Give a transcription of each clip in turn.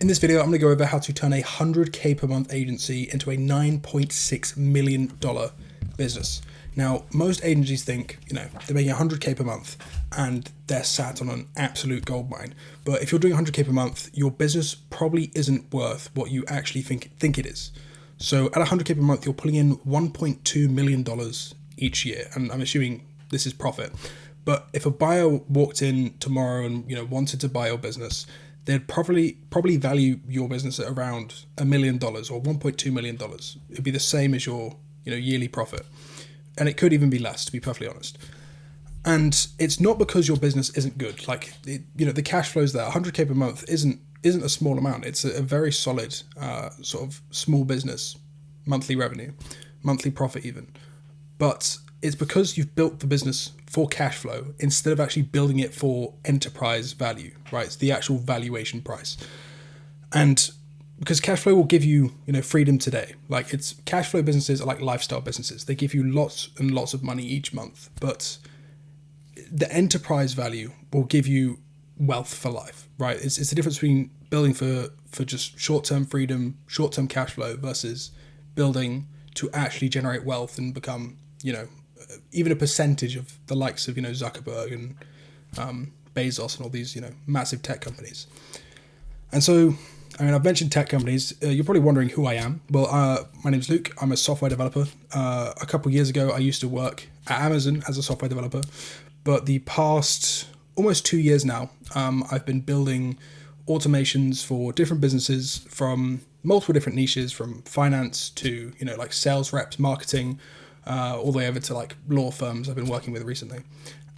In this video, I'm going to go over how to turn a 100K per month agency into a $9.6 million business. Now, most agencies think, they're making 100K per month and they're sat on an absolute gold mine. But if you're doing 100K per month, your business probably isn't worth what you actually think it is. So at 100K per month, you're pulling in $1.2 million each year. And I'm assuming this is profit. But if a buyer walked in tomorrow and, wanted to buy your business, they'd probably value your business at around $1 million or $1.2 million. It'd be the same as your yearly profit. And it could even be less, to be perfectly honest. And it's not because your business isn't good. The cash flows there, 100K per month isn't a small amount. It's a very solid sort of small business monthly revenue, monthly profit even. But it's because you've built the business for cash flow instead of actually building it for enterprise value, right? It's the actual valuation price. And because cash flow will give you, freedom today. It's cash flow businesses are like lifestyle businesses. They give you lots and lots of money each month, but the enterprise value will give you wealth for life, right? It's the difference between building for just short-term freedom, short-term cash flow versus building to actually generate wealth and become, even a percentage of the likes of, Zuckerberg and Bezos and all these, massive tech companies. And so, I've mentioned tech companies. You're probably wondering who I am. Well, my name's Luke. I'm a software developer. A couple of years ago, I used to work at Amazon as a software developer. But the past almost 2 years now, I've been building automations for different businesses from multiple different niches, from finance to, like sales reps, marketing, all the way over to like law firms I've been working with recently.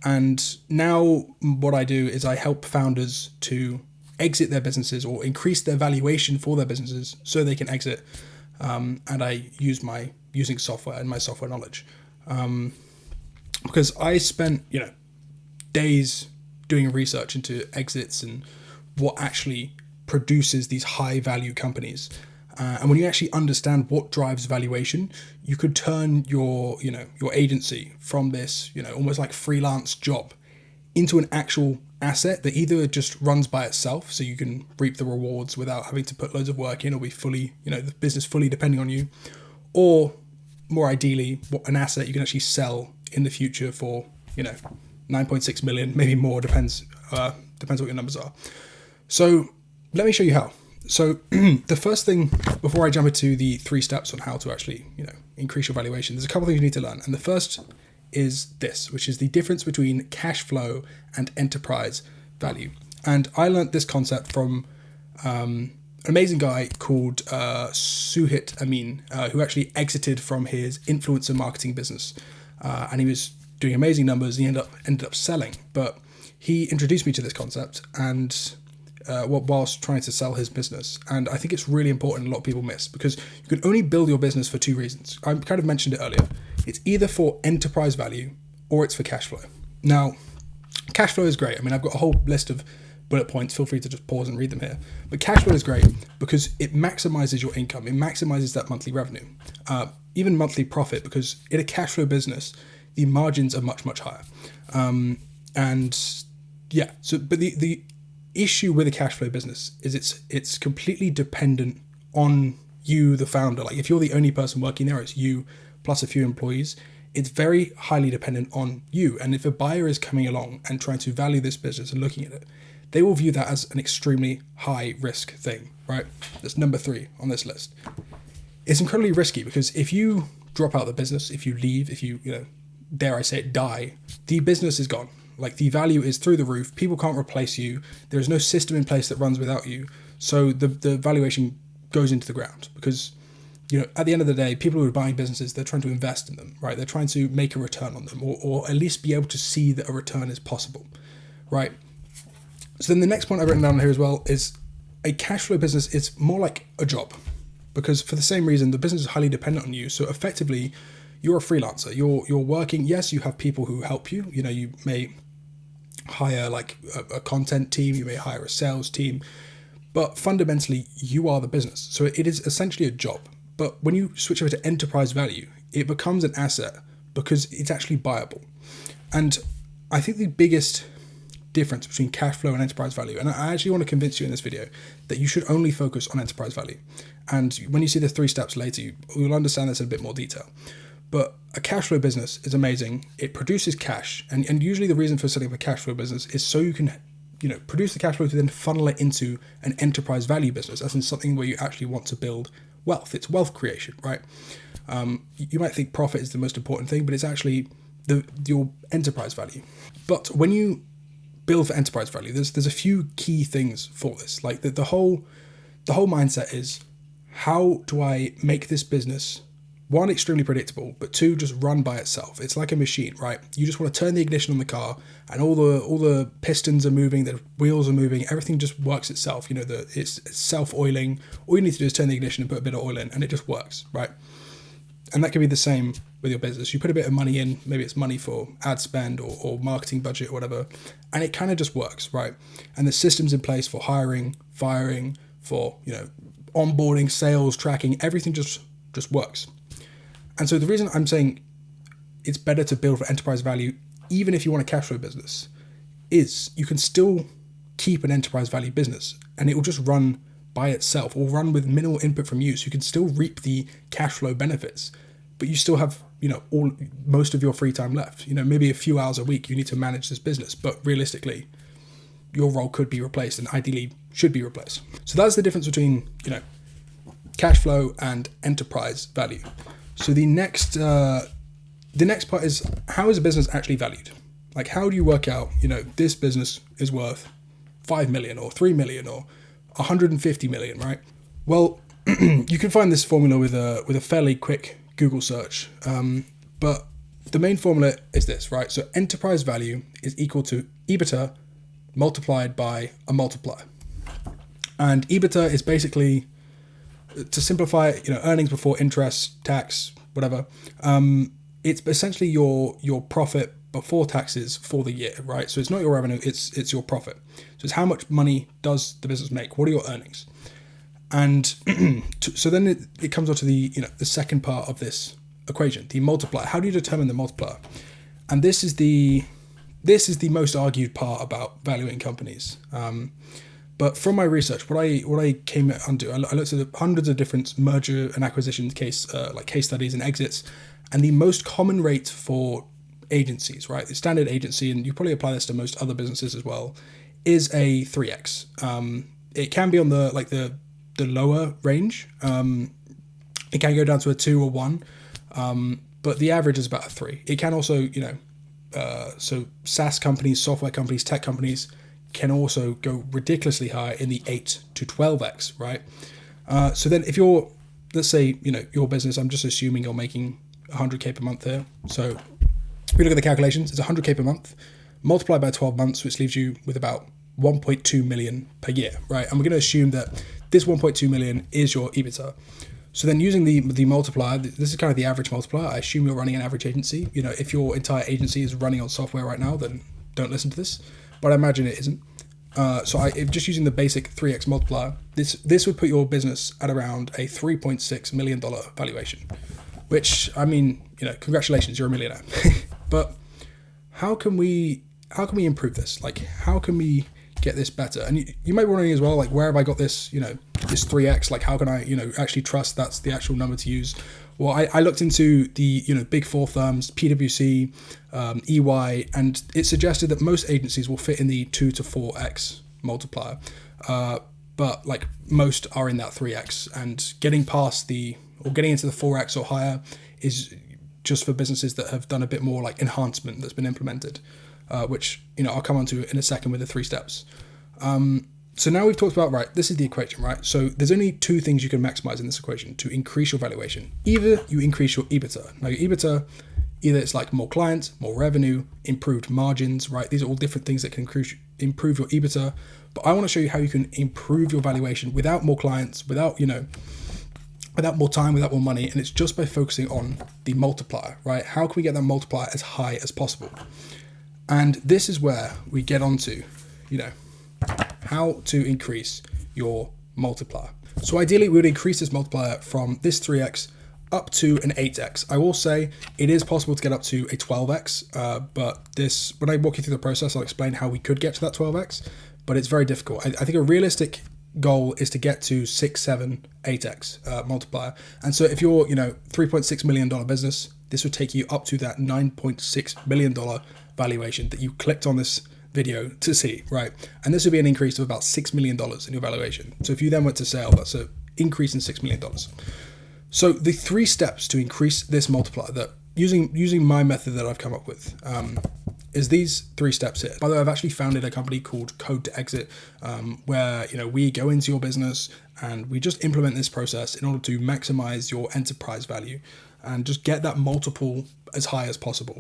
And now what I do is I help founders to exit their businesses or increase their valuation for their businesses so they can exit. And I use using software and my software knowledge. Because I spent, days doing research into exits and what actually produces these high value companies. And when you actually understand what drives valuation, you could turn your agency from this, almost like freelance job into an actual asset that either just runs by itself, so you can reap the rewards without having to put loads of work in or be fully, the business fully depending on you, or more ideally, an asset you can actually sell in the future for, 9.6 million, maybe more, depends what your numbers are. So let me show you how. So the first thing, before I jump into the 3 steps on how to actually, increase your valuation, there's a couple things you need to learn. And the first is this, which is the difference between cash flow and enterprise value. And I learned this concept from an amazing guy called Suhit Amin, who actually exited from his influencer marketing business. And he was doing amazing numbers. He ended up selling, but he introduced me to this concept and whilst trying to sell his business. And I think it's really important, a lot of people miss, because you can only build your business for 2 reasons. I kind of mentioned it earlier. It's either for enterprise value or it's for cash flow. Now, cash flow is great. I've got a whole list of bullet points. Feel free to just pause and read them here. But cash flow is great because it maximizes your income. It maximizes that monthly revenue, even monthly profit, because in a cash flow business, the margins are much, much higher. But the issue with a cash flow business is it's completely dependent on you, the founder. Like if you're the only person working there, it's you plus a few employees. It's very highly dependent on you. And if a buyer is coming along and trying to value this business and looking at it, they will view that as an extremely high risk thing, right? That's number 3 on this list. It's incredibly risky because if you drop out of the business, if you leave, if you, dare I say it, die, the business is gone. Like the value is through the roof. People can't replace you. There's no system in place that runs without you. So the valuation goes into the ground because, at the end of the day, people who are buying businesses, they're trying to invest in them, right? They're trying to make a return on them or at least be able to see that a return is possible, right? So then the next point I've written down here as well is a cash flow business is more like a job because for the same reason, the business is highly dependent on you. So effectively, you're a freelancer. You're working. Yes, you have people who help you. You may hire like a content team. You may hire a sales team. But fundamentally, you are the business. So it is essentially a job. But when you switch over to enterprise value, it becomes an asset because it's actually buyable. And I think the biggest difference between cash flow and enterprise value. And I actually want to convince you in this video that you should only focus on enterprise value. And when you see the 3 steps later, you'll understand this in a bit more detail. But a cash flow business is amazing. It produces cash. And usually the reason for setting up a cash flow business is so you can, produce the cash flow to then funnel it into an enterprise value business, as in something where you actually want to build wealth. It's wealth creation, right? You might think profit is the most important thing, but it's actually your enterprise value. But when you build for enterprise value, there's a few key things for this. Like the whole mindset is, how do I make this business, 1, extremely predictable, but 2, just run by itself? It's like a machine, right? You just want to turn the ignition on the car, and all the pistons are moving, the wheels are moving, everything just works itself. It's self-oiling. All you need to do is turn the ignition and put a bit of oil in, and it just works, right? And that can be the same with your business. You put a bit of money in, maybe it's money for ad spend or marketing budget or whatever, and it kind of just works, right? And the systems in place for hiring, firing, for onboarding, sales, tracking, everything just works. And so the reason I'm saying it's better to build for enterprise value, even if you want a cash flow business, is you can still keep an enterprise value business and it will just run by itself or run with minimal input from you. So you can still reap the cash flow benefits, but you still have, most of your free time left. Maybe a few hours a week you need to manage this business, but realistically, your role could be replaced and ideally should be replaced. So that's the difference between, cash flow and enterprise value. So the next part is, how is a business actually valued? Like, how do you work out, this business is worth 5 million or 3 million or 150 million, right? Well, you can find this formula with a fairly quick Google search. But the main formula is this, right? So enterprise value is equal to EBITDA multiplied by a multiplier. And EBITDA is basically, to simplify it, earnings before interest, tax, whatever. It's essentially your profit before taxes for the year, right? So it's not your revenue, it's your profit. So it's how much money does the business make? What are your earnings? And so then it comes on to the second part of this equation, the multiplier. How do you determine the multiplier? And this is the most argued part about valuing companies. But from my research, what I came onto, I looked at hundreds of different merger and acquisition case studies and exits, and the most common rate for agencies, right, the standard agency, and you probably apply this to most other businesses as well, is a 3x. It can be on the lower range. It can go down to a 2 or 1, but the average is about a 3. It can also, so SaaS companies, software companies, tech companies can also go ridiculously high in the 8 to 12x, right? So then if you're, let's say, your business, I'm just assuming you're making 100K per month here. So if we look at the calculations, it's 100K per month, multiplied by 12 months, which leaves you with about 1.2 million per year, right? And we're going to assume that this 1.2 million is your EBITDA. So then using the multiplier, this is kind of the average multiplier. I assume you're running an average agency. If your entire agency is running on software right now, then don't listen to this. But I imagine it isn't. So just using the basic 3x multiplier, this would put your business at around a $3.6 million valuation, which, I mean, congratulations, you're a millionaire. But how can we improve this? Like, how can we get this better? And you might be wondering as well, like, where have I got this, this 3x? Like, how can I, actually trust that's the actual number to use? Well, I looked into the, big 4 firms, PwC, EY, and it suggested that most agencies will fit in the 2 to 4x multiplier. But like most are in that 3x, and getting into the 4x or higher is just for businesses that have done a bit more like enhancement that's been implemented, which, I'll come on to in a second with the 3 steps. So now we've talked about, right, this is the equation, right? So there's only 2 things you can maximize in this equation to increase your valuation. Either you increase your EBITDA. Now your EBITDA, either it's like more clients, more revenue, improved margins, right? These are all different things that can improve your EBITDA. But I want to show you how you can improve your valuation without more clients, without more time, without more money. And it's just by focusing on the multiplier, right? How can we get that multiplier as high as possible? And this is where we get onto, how to increase your multiplier. So ideally we would increase this multiplier from this 3x up to an 8x. I will say it is possible to get up to a 12x, but this, when I walk you through the process, I'll explain how we could get to that 12x, but it's very difficult. I think a realistic goal is to get to 6, 7, 8x multiplier. And so if you're, $3.6 million business, this would take you up to that $9.6 million valuation that you clicked on this video to see, right? And this would be an increase of about $6 million in your valuation. So if you then went to sale, that's an increase in $6 million. So the 3 steps to increase this multiplier, that using my method that I've come up with, is these 3 steps here. By the way, I've actually founded a company called Code to Exit, where we go into your business and we just implement this process in order to maximize your enterprise value and just get that multiple as high as possible,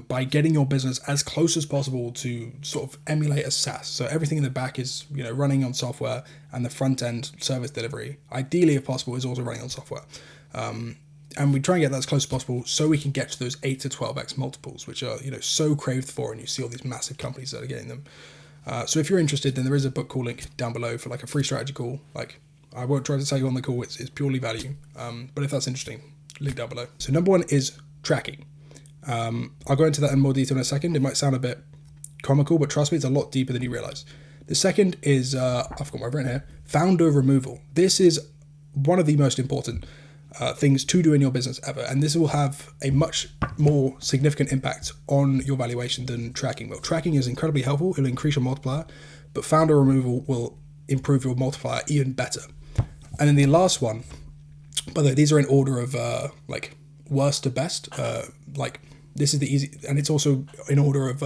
by getting your business as close as possible to sort of emulate a SaaS. So everything in the back is running on software, and the front end service delivery, ideally if possible, is also running on software. And we try and get that as close as possible so we can get to those 8 to 12x multiples, which are so craved for, and you see all these massive companies that are getting them. So if you're interested, then there is a book call link down below for like a free strategy call. Like, I won't try to tell you on the call, it's purely value. But if that's interesting, link down below. So number 1 is tracking. I'll go into that in more detail in a second. It might sound a bit comical, but trust me, it's a lot deeper than you realize. The second is, I've got my written here, founder removal. This is one of the most important things to do in your business ever, and this will have a much more significant impact on your valuation than tracking will. Tracking is incredibly helpful, it'll increase your multiplier, but founder removal will improve your multiplier even better. And then the last one, by the way, these are in order of like worst to best. Like, this is the easy, and it's also in order of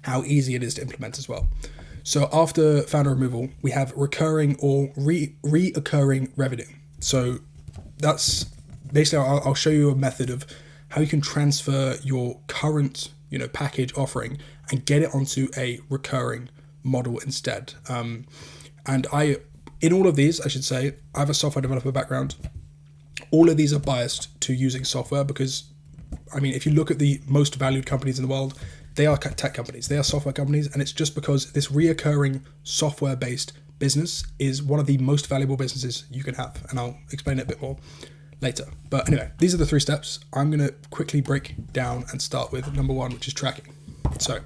how easy it is to implement as well. So after founder removal, we have recurring or reoccurring revenue. So that's basically, I'll show you a method of how you can transfer your current package offering and get it onto a recurring model instead. And in all of these, I should say, I have a software developer background. All of these are biased to using software because, if you look at the most valued companies in the world, they are tech companies, they are software companies, and it's just because this reoccurring software-based business is one of the most valuable businesses you can have, and I'll explain it a bit more later. But anyway, these are the 3 steps. I'm going to quickly break down and start with number 1, which is tracking. So,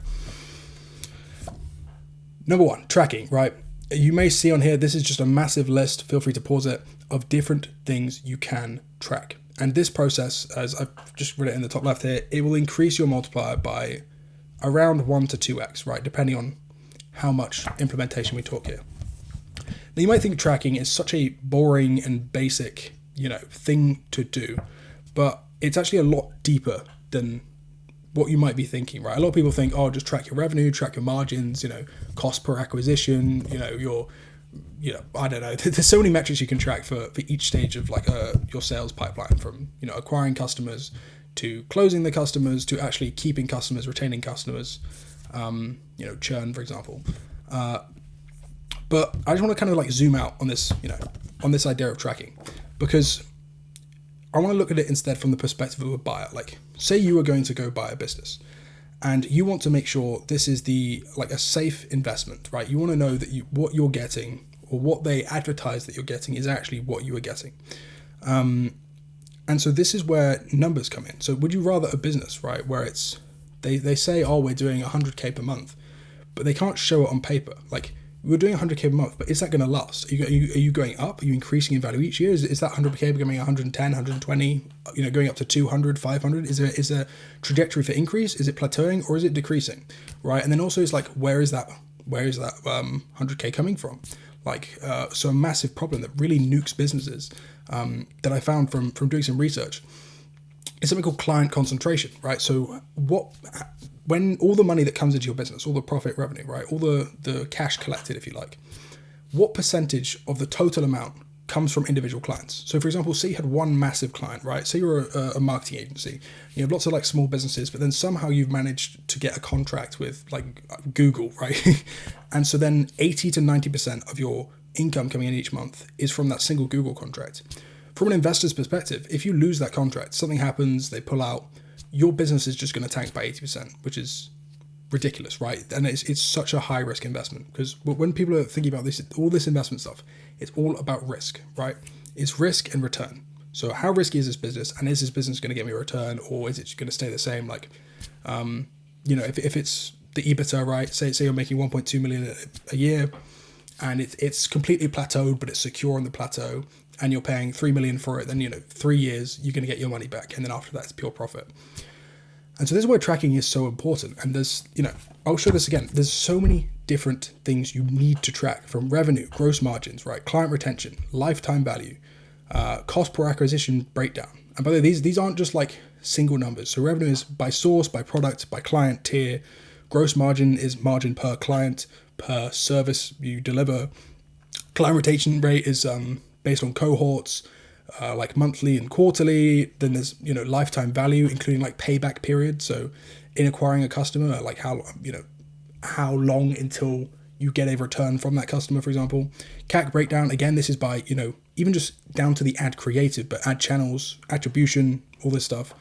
number 1, tracking, right? You may see on here, this is just a massive list, feel free to pause it, of different things you can track. And this process, as I've just written it in the top left here, it will increase your multiplier by around 1 to 2x, right? Depending on how much implementation we talk here. Now, you might think tracking is such a boring and basic, thing to do, but it's actually a lot deeper than what you might be thinking, right? A lot of people think, just track your revenue, track your margins, cost per acquisition, your, I don't know. There's so many metrics you can track for each stage of like your sales pipeline, from, acquiring customers to closing the customers to actually keeping customers, retaining customers, churn, for example. But I just want to kind of like zoom out on this, on this idea of tracking, because I want to look at it instead from the perspective of a buyer. Like, say you were going to go buy a business and you want to make sure this is a safe investment, right? You want to know that what you're getting, or what they advertise that you're getting, is actually what you are getting. And so this is where numbers come in. So would you rather a business, right, where it's, they say, we're doing 100K per month, but they can't show it on paper. Like, we're doing 100K per month, but is that going to last? Are you going up? Are you increasing in value each year? Is that 100K becoming 110, 120, going up to 200, 500? Is there a trajectory for increase? Is it plateauing, or is it decreasing, right? And then also it's like, where is that 100K coming from? Like, so a massive problem that really nukes businesses, that I found from doing some research, is something called client concentration, right? So when all the money that comes into your business, all the profit revenue, right, all the cash collected, if you like, what percentage of the total amount comes from individual clients? So for example, say you had one massive client, right? Say you're a marketing agency, you have lots of like small businesses, but then somehow you've managed to get a contract with like Google, right? And so then 80 to 90% of your income coming in each month is from that single Google contract. From an investor's perspective, if you lose that contract, something happens, they pull out, your business is just going to tank by 80%, which is ridiculous, right? And it's such a high risk investment, because when people are thinking about this, all this investment stuff, it's all about risk, right? It's risk and return. So how risky is this business, and is this business going to get me a return, or is it going to stay the same? Like, if it's the EBITDA, right? Say you're making 1.2 million a year, and it's completely plateaued, but it's secure on the plateau, and you're paying 3 million for it. Then 3 years you're going to get your money back, and then after that it's pure profit. And so this is why tracking is so important. And there's, I'll show this again. There's so many different things you need to track, from revenue, gross margins, right? Client retention, lifetime value, cost per acquisition breakdown. And by the way, these aren't just like single numbers. So revenue is by source, by product, by client tier. Gross margin is margin per client, per service you deliver. Client retention rate is based on cohorts, like monthly and quarterly. Then there's lifetime value, including like payback period. So in acquiring a customer, like how long until you get a return from that customer, for example. CAC breakdown, again, this is by even just down to the ad creative, but ad channels, attribution, all this stuff.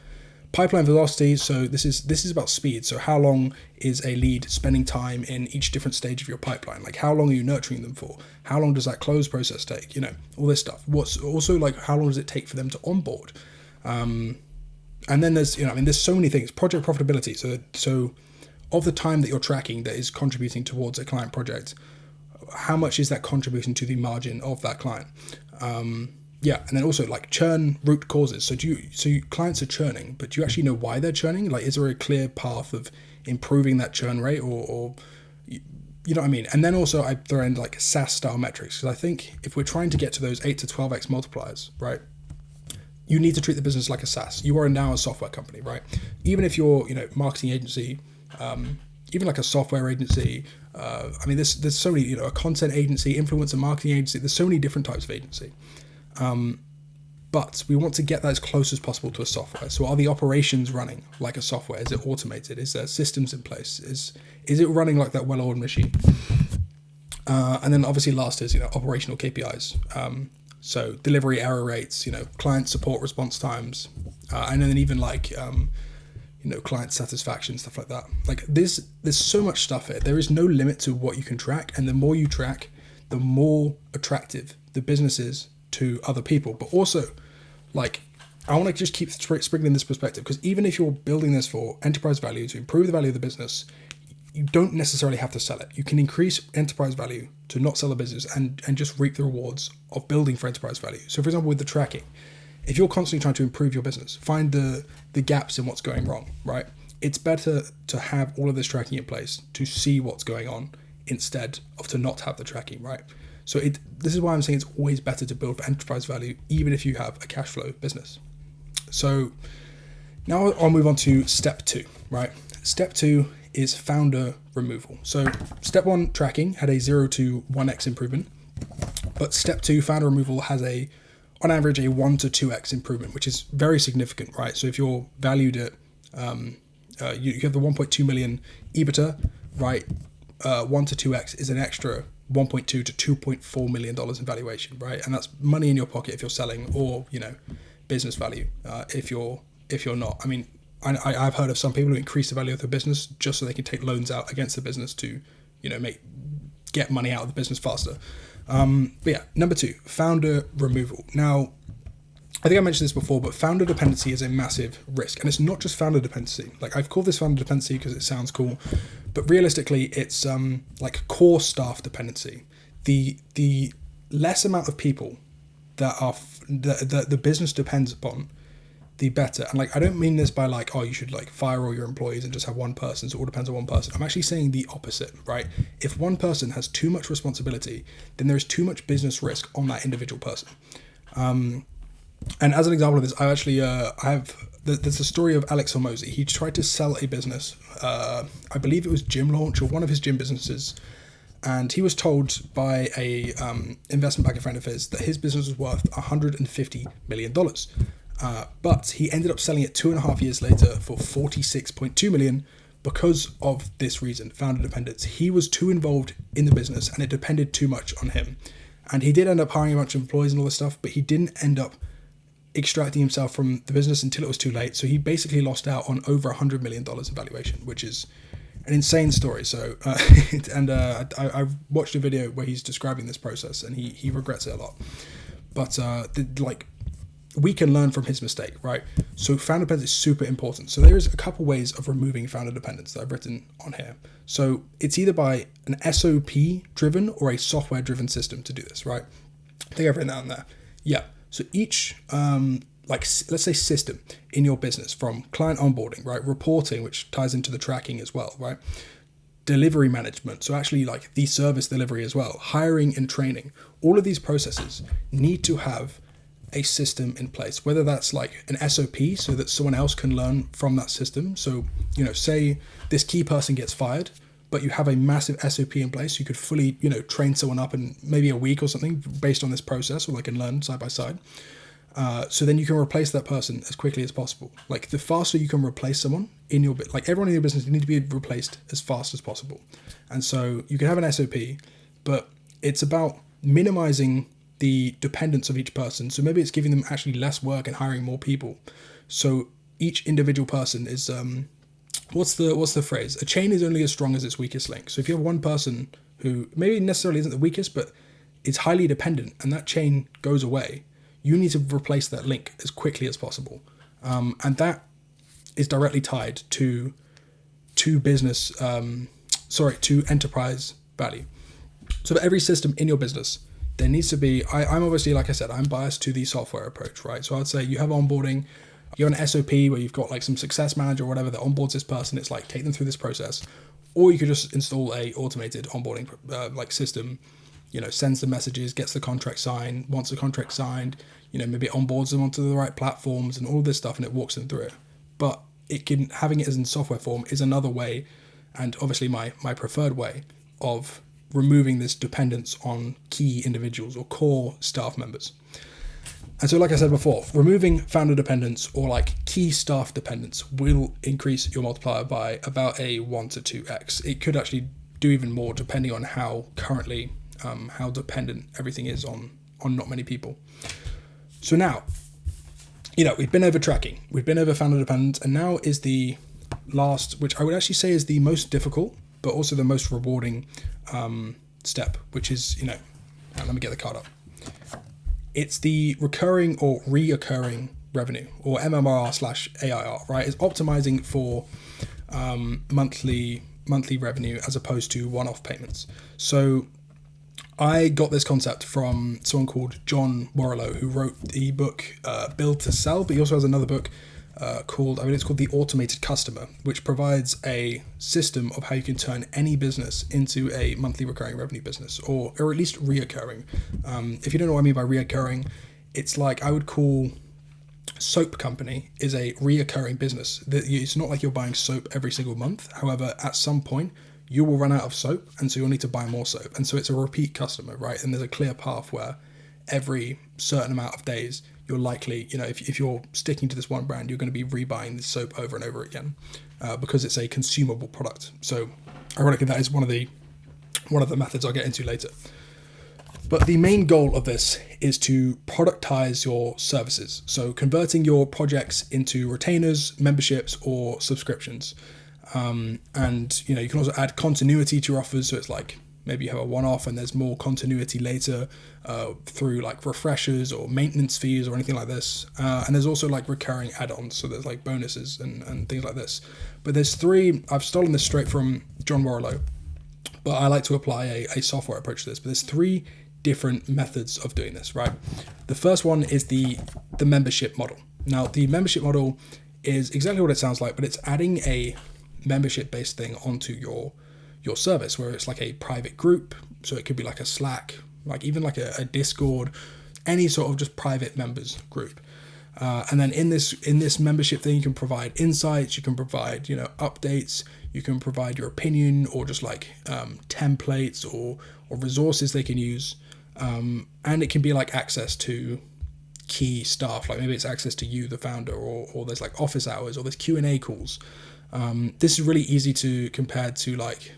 Pipeline velocity, so this is about speed. So how long is a lead spending time in each different stage of your pipeline? Like how long are you nurturing them for? How long does that close process take? All this stuff. What's also like, how long does it take for them to onboard? And then there's, there's so many things. Project profitability. So of the time that you're tracking that is contributing towards a client project, how much is that contributing to the margin of that client? And then also like churn root causes. So clients are churning, but do you actually know why they're churning? Like, is there a clear path of improving that churn rate, or you know what I mean? And then also I throw in like SaaS style metrics, because I think if we're trying to get to those 8 to 12x multipliers, right, you need to treat the business like a SaaS. You are now a software company, right? Even if you're, marketing agency, even like a software agency, there's so many, a content agency, influencer marketing agency, there's so many different types of agency. But we want to get that as close as possible to a software. So are the operations running like a software? Is it automated? Is there systems in place? Is it running like that well-oiled machine? And then obviously last is, operational KPIs. So delivery error rates, client support response times, and then even like, client satisfaction, stuff like that. Like there's so much stuff here. There is no limit to what you can track. And the more you track, the more attractive the business is to other people. But also, like, I want to just keep sprinkling this perspective, because even if you're building this for enterprise value, to improve the value of the business, you don't necessarily have to sell it. You can increase enterprise value to not sell the business and just reap the rewards of building for enterprise value. So for example, with the tracking, if you're constantly trying to improve your business, find the gaps in what's going wrong, right? It's better to have all of this tracking in place to see what's going on instead of to not have the tracking, right? So this is why I'm saying it's always better to build for enterprise value, even if you have a cash flow business. So now I'll move on to step 2, right? Step 2 is founder removal. So step 1, tracking, had a 0 to 1x improvement, but step 2, founder removal, has on average a 1 to 2x improvement, which is very significant, right? So if you're valued at, you have the 1.2 million EBITDA, right? 1 to 2x is an extra $1.2 to $2.4 million in valuation, right? And that's money in your pocket if you're selling, or business value if you're not. I mean, I've heard of some people who increase the value of their business just so they can take loans out against the business to get money out of the business faster. But yeah, number 2, founder removal. Now, I think I mentioned this before, but founder dependency is a massive risk. And it's not just founder dependency. Like, I've called this founder dependency because it sounds cool, but realistically it's like core staff dependency. The less amount of people that are the business depends upon, the better. And like, I don't mean this by like, oh, you should like fire all your employees and just have one person, so it all depends on one person. I'm actually saying the opposite, right? If one person has too much responsibility, then there is too much business risk on that individual person. And as an example of this, there's a story of Alex Hormozi. He tried to sell a business, I believe it was Gym Launch or one of his gym businesses, and he was told by a investment banker friend of his that his business was worth $150 million. But he ended up selling it 2.5 years later for $46.2 million because of this reason, founder dependence. He was too involved in the business and it depended too much on him. And he did end up hiring a bunch of employees and all this stuff, but he didn't end up extracting himself from the business until it was too late. So he basically lost out on over $100 million in valuation, which is an insane story. So, I watched a video where he's describing this process and he regrets it a lot. But we can learn from his mistake, right? So founder dependence is super important. So there is a couple ways of removing founder dependence that I've written on here. So it's either by an SOP driven or a software driven system to do this, right? I think I've written that on there. Yeah. So each, let's say system in your business, from client onboarding, right? Reporting, which ties into the tracking as well, right? Delivery management, so actually like the service delivery as well, hiring and training, all of these processes need to have a system in place, whether that's like an SOP so that someone else can learn from that system. So, say this key person gets fired, but you have a massive SOP in place, you could fully, train someone up in maybe a week or something based on this process, or they can learn side by side. So then you can replace that person as quickly as possible. Like the faster you can replace someone in your like everyone in your business, you need to be replaced as fast as possible. And so you can have an SOP, but it's about minimizing the dependence of each person. So maybe it's giving them actually less work and hiring more people. So each individual person is what's the phrase? A chain is only as strong as its weakest link. So if you have one person who maybe necessarily isn't the weakest, but it's highly dependent, and that chain goes away, you need to replace that link as quickly as possible. And that is directly tied to enterprise value. So for every system in your business, there needs to be, I'm obviously, like I said, I'm biased to the software approach, right? So I'd say you have onboarding, you have an SOP where you've got like some success manager or whatever that onboards this person. It's like, take them through this process. Or you could just install a automated onboarding system, sends the messages, gets the contract signed. Once the contract's signed, maybe it onboards them onto the right platforms and all this stuff, and it walks them through it. But having it as in software form is another way, and obviously my preferred way of removing this dependence on key individuals or core staff members. And so, like I said before, removing founder dependence or like key staff dependence will increase your multiplier by about a 1 to 2x. It could actually do even more depending on how currently how dependent everything is on not many people. So now, we've been over tracking, we've been over founder dependence, and now is the last, which I would actually say is the most difficult, but also the most rewarding step, which is, let me get the card up. It's the recurring or reoccurring revenue, or MMR/AIR, right? It's optimizing for monthly revenue as opposed to one-off payments. So I got this concept from someone called John Warrillow, who wrote the book Build to Sell, but he also has another book called The Automated Customer, which provides a system of how you can turn any business into a monthly recurring revenue business, or at least reoccurring. If you don't know what I mean by reoccurring, it's like I would call soap company is a reoccurring business. It's not like you're buying soap every single month. However, at some point, you will run out of soap, and so you'll need to buy more soap. And so it's a repeat customer, right? And there's a clear path where every certain amount of days, you're likely, if you're sticking to this one brand, you're going to be rebuying this soap over and over again because it's a consumable product. So ironically, that is one of the methods I'll get into later. But the main goal of this is to productize your services. So converting your projects into retainers, memberships, or subscriptions. And you can also add continuity to your offers. So it's like maybe you have a one-off and there's more continuity later through like refreshers or maintenance fees or anything like this. And there's also like recurring add-ons. So there's like bonuses and things like this. But there's three, I've stolen this straight from John Warrillow, but I like to apply a software approach to this. But there's three different methods of doing this, right? The first one is the membership model. Now, the membership model is exactly what it sounds like, but it's adding a membership-based thing onto your service, where it's like a private group. So it could be like a Slack, like even like a Discord, any sort of just private members group. And then in this membership thing, you can provide insights, you can provide, updates, you can provide your opinion, or just like templates or resources they can use. And it can be like access to key staff, like maybe it's access to you, the founder, or there's like office hours, or there's Q&A calls. This is really easy to compare to like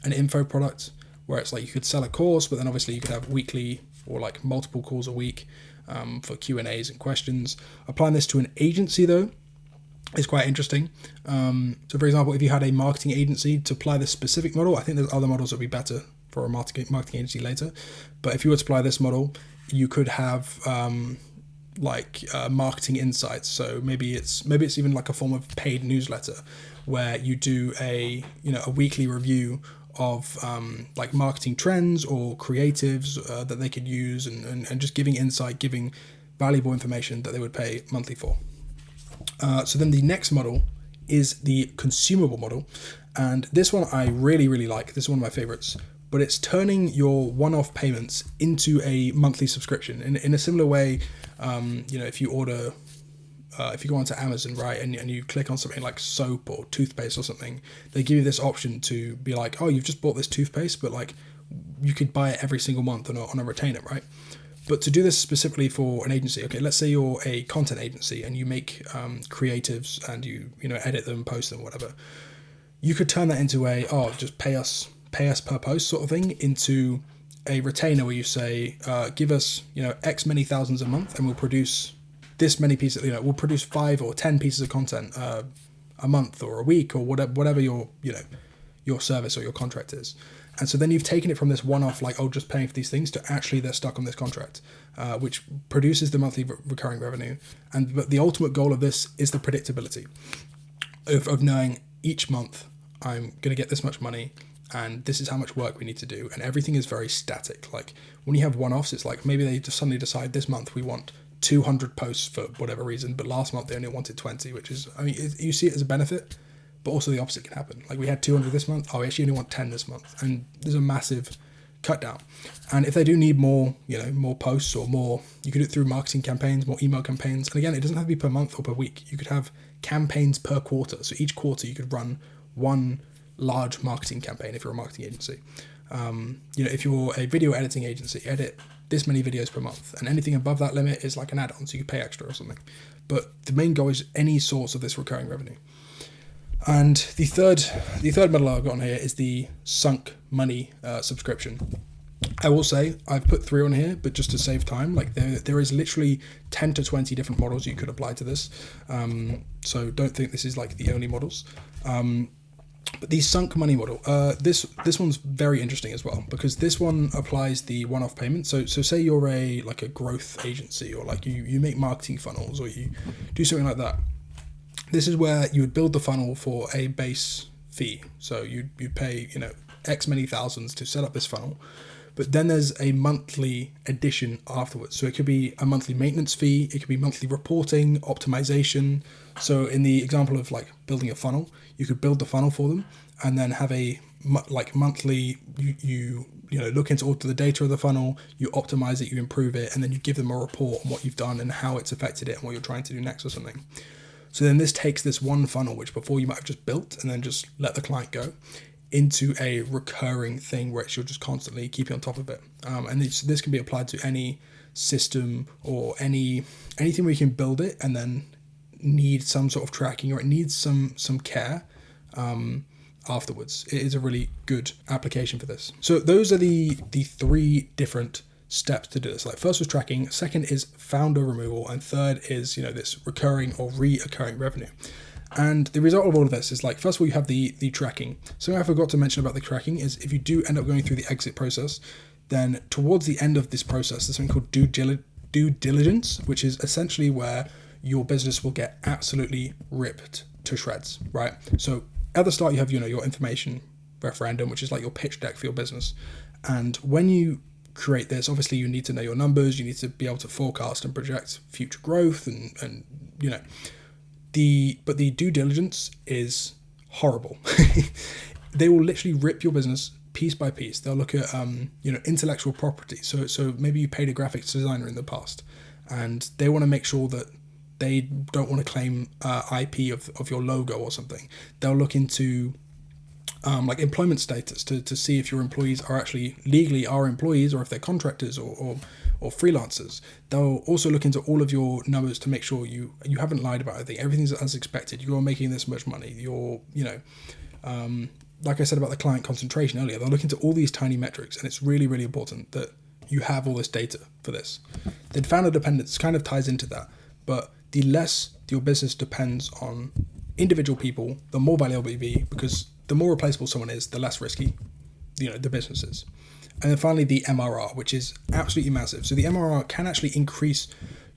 an info product, where it's like you could sell a course, but then obviously you could have weekly or like multiple calls a week for Q&As and questions. Applying this to an agency though is quite interesting. So for example, if you had a marketing agency, to apply this specific model, I think there's other models that would be better for a marketing agency later. But if you were to apply this model, you could have like marketing insights. So maybe it's even like a form of paid newsletter where you do a weekly review of like marketing trends or creatives that they could use, and just giving insight, giving valuable information that they would pay monthly for. So then the next model is the consumable model, and this one I really like. This is one of my favorites, but it's turning your one-off payments into a monthly subscription in a similar way. If you order, if you go onto Amazon, right, and you click on something like soap or toothpaste or something, they give you this option to be like, oh, you've just bought this toothpaste, but like you could buy it every single month on a retainer, right? But to do this specifically for an agency, okay, let's say you're a content agency and you make creatives and you edit them, post them, whatever. You could turn that into just pay us per post sort of thing, into a retainer where you say, give us X many thousands a month, and we'll produce this many pieces. We'll produce 5 or 10 pieces of content a month or a week or whatever your service or your contract is. And so then you've taken it from this one-off, like, just paying for these things, to actually they're stuck on this contract, which produces the monthly recurring revenue. But the ultimate goal of this is the predictability of knowing each month I'm going to get this much money, and this is how much work we need to do. And everything is very static. Like when you have one-offs, it's like maybe they just suddenly decide this month we want 200 posts for whatever reason, but last month they only wanted 20, which is, you see it as a benefit. But also the opposite can happen. Like we had 200 this month. We actually only want 10 this month. And there's a massive cut down. And if they do need more, more posts or more, you could do it through marketing campaigns, more email campaigns. And again, it doesn't have to be per month or per week. You could have campaigns per quarter. So each quarter you could run one large marketing campaign if you're a marketing agency. If you're a video editing agency, edit this many videos per month. And anything above that limit is like an add-on, so you could pay extra or something. But the main goal is any source of this recurring revenue. And the third model I've got on here is the sunk money subscription. I will say I've put 3 on here, but just to save time, like there is literally 10 to 20 different models you could apply to this. So don't think this is like the only models. But the sunk money model, this one's very interesting as well, because this one applies the one-off payment. So say you're a growth agency, or like you make marketing funnels, or you do something like that. This is where you would build the funnel for a base fee. So you pay, X many thousands to set up this funnel. But then there's a monthly addition afterwards. So it could be a monthly maintenance fee. It could be monthly reporting, optimization. So in the example of like building a funnel, you could build the funnel for them and then have a monthly, you look into all the data of the funnel, you optimize it, you improve it, and then you give them a report on what you've done and how it's affected it and what you're trying to do next or something. So then this takes this one funnel, which before you might have just built and then just let the client go, into a recurring thing where you're just constantly keeping on top of it. And this can be applied to any system or anything where you can build it and then need some sort of tracking, or it needs some care afterwards. It is a really good application for this. So those are the 3 different steps to do this. Like first was tracking, second is founder removal, and third is this recurring or reoccurring revenue. And the result of all of this is, like, first of all, you have the tracking. Something I forgot to mention about the tracking is if you do end up going through the exit process, then towards the end of this process, there's something called due diligence, which is essentially where your business will get absolutely ripped to shreds, right? So at the start, you have your information referendum, which is like your pitch deck for your business. And when you create this, obviously you need to know your numbers, you need to be able to forecast and project future growth, and but the due diligence is horrible. They will literally rip your business piece by piece. They'll look at intellectual property. So maybe you paid a graphics designer in the past, and they want to make sure that they don't want to claim IP of your logo or something. They'll look into like employment status to see if your employees are actually legally our employees, or if they're contractors or freelancers. They'll also look into all of your numbers to make sure you haven't lied about anything. Everything's as expected. You're making this much money. You're, like I said about the client concentration earlier, they'll look into all these tiny metrics, and it's really, really important that you have all this data for this. Then founder dependence kind of ties into that, but the less your business depends on individual people, the more valuable you be, because the more replaceable someone is, the less risky, the business is. And then finally, the MRR, which is absolutely massive. So the MRR can actually increase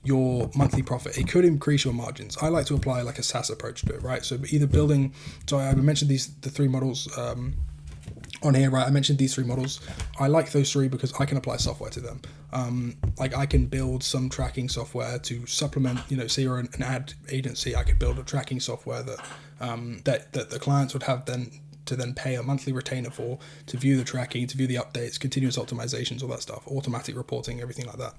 your monthly profit. It could increase your margins. I like to apply like a SaaS approach to it, right? So either building, so I mentioned the three models on here, right? I mentioned these three models. I like those three because I can apply software to them. Like I can build some tracking software to supplement, say you're an ad agency, I could build a tracking software that the clients would have to pay a monthly retainer for, to view the tracking, to view the updates, continuous optimizations, all that stuff, automatic reporting, everything like that.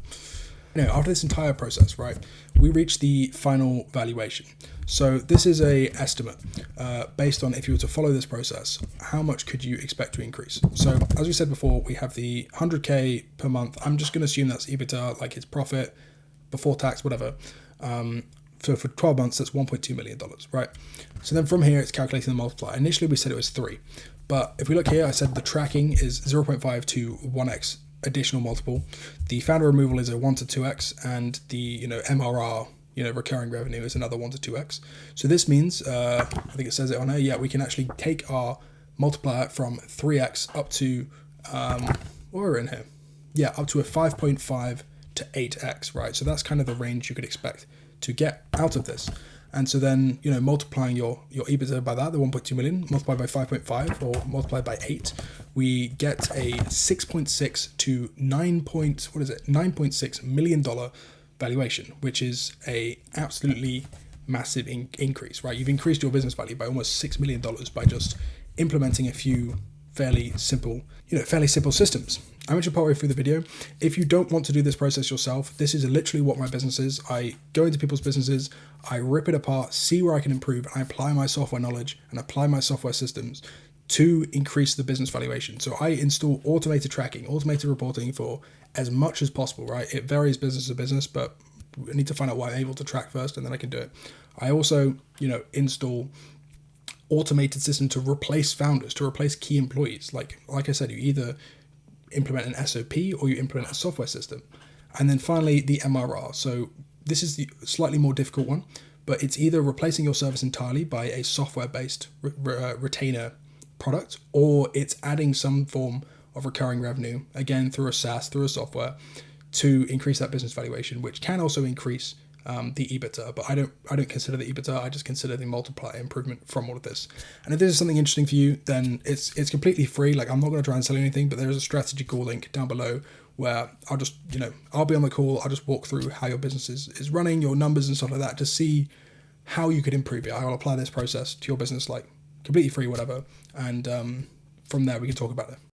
After this entire process, right, we reach the final valuation. So this is a estimate based on, if you were to follow this process, how much could you expect to increase? So as we said before, we have the 100K per month. I'm just going to assume that's EBITDA, like it's profit before tax, whatever. So for 12 months, that's $1.2 million, right? So then from here, it's calculating the multiplier. Initially, we said it was 3. But if we look here, I said the tracking is 0.5 to 1x additional multiple. The founder removal is a 1 to 2x, and the MRR, recurring revenue, is another 1 to 2x. So this means, I think it says it on here, yeah, we can actually take our multiplier from 3x up to, we're in here, yeah, up to a 5.5 to 8x, right? So that's kind of the range you could expect to get out of this. And so then, multiplying your EBITDA by that, the 1.2 million, multiplied by 5.5 or multiplied by 8, we get a 6.6 to 9.6 million dollar valuation, which is a absolutely massive increase, right? You've increased your business value by almost $6 million by just implementing a few fairly simple systems. I mentioned partway through the video, if you don't want to do this process yourself, this is literally what my business is. I go into people's businesses, I rip it apart, see where I can improve, and I apply my software knowledge and apply my software systems to increase the business valuation. So I install automated tracking, automated reporting for as much as possible, right? It varies business to business, but I need to find out what I'm able to track first, and then I can do it. I also, install automated system to replace founders, to replace key employees. Like I said, you either implement an SOP or you implement a software system. And then finally, the MRR. So this is the slightly more difficult one, but it's either replacing your service entirely by a software-based retainer product, or it's adding some form of recurring revenue, again, through a SaaS, through a software, to increase that business valuation, which can also increase the EBITDA, but I don't consider the EBITDA. I just consider the multiplier improvement from all of this. And if this is something interesting for you, then it's completely free. Like, I'm not going to try and sell you anything, but there is a strategy call link down below where I'll just, I'll be on the call. I'll just walk through how your business is running, your numbers and stuff like that, to see how you could improve it. I will apply this process to your business, like completely free, whatever. And from there, we can talk about it.